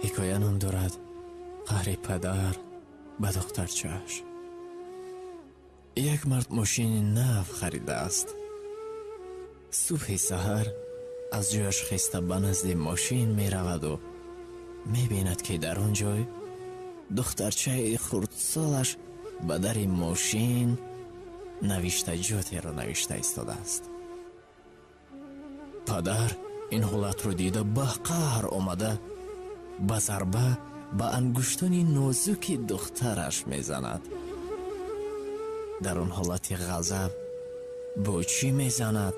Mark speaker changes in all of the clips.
Speaker 1: حکایه نام دارد قهر پدر به دخترچه‌اش. یک مرد ماشین نو خریده است. صبح سحر از جایش خسته به نزد ماشین می رود و می بیند که در آن جای دخترچه خردسالش به در ماشین نوشتجاتی را نوشته ایستاده است. پدر این حالت رو دیده به قهر آمده به ضربه به انگشتان نازک دخترش میزند. در آن حالت غضب با چی میزند؟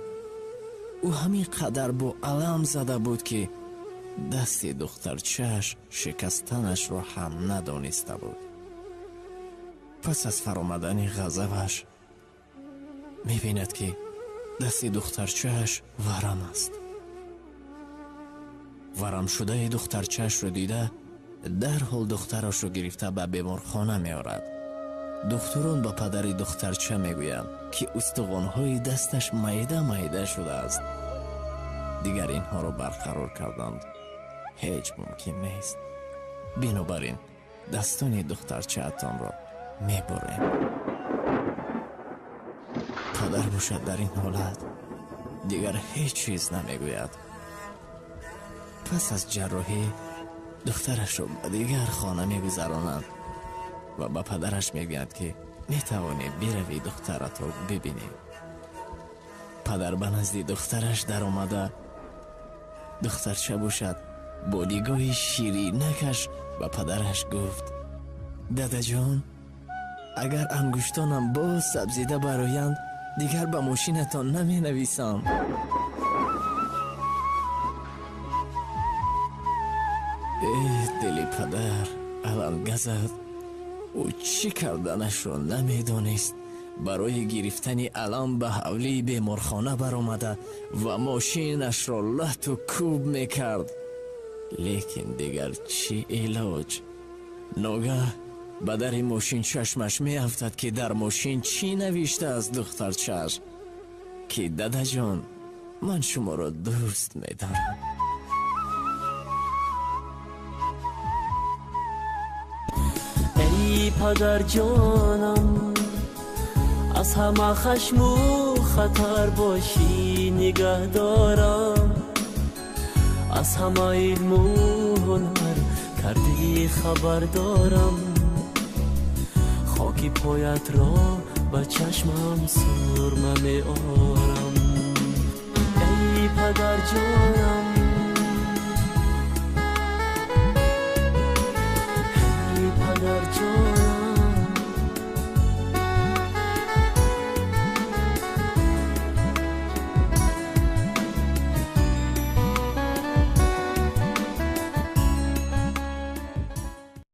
Speaker 1: او همین قدر با علم زده بود که دست دخترچه‌اش شکستنش را هم ندانسته بود. پس از فرامدن غضبش میبیند که دست دخترچه‌اش ورم است. ورم شده دخترچه‌اش را دیده در حال دخترش را گرفته به بیمارخانه میآورد. دکتران با پدر دخترچه میگویند که استخوان‌های دستش میده شده است. دیگر اینها را برقرار کردند هیچ ممکن نیست. بنابراین دستان دخترچه‌تان را میبریم. پدر باشد در این حالت دیگر هیچ چیز نمیگوید. پس از جراحی دخترش را به دیگر خانه میگذرانند و به پدرش میگوید که میتوانی بروی دخترت را ببینی. پدر به نزد دخترش در آمده دخترچه باشد با نگاه شیرینکش به پدرش گفت دادا جان، اگر انگشتانم باز سبزیده برایند دیگر به ماشینتان نمی نویسم. دل پدر الان گزد. او چی کردنش را نمیدانست. برای گرفتن علم به حولی بیمارخانه برآمده و ماشینش را لحت و کوب میکرد. لیکن دیگر چی علاج؟ ناگه به در ماشین چشمش میافتد که در ماشین چی نوشته از دخترچه‌اش که دادا جان، من شما را دوست میدارم.
Speaker 2: ای پدر جانم، از همه خشم و خطر باشی نگه دارم. از همه علم و هنر کردی خبر دارم. خاکی پایت را به چشمم سرمه می آرم. ای پدر جانم،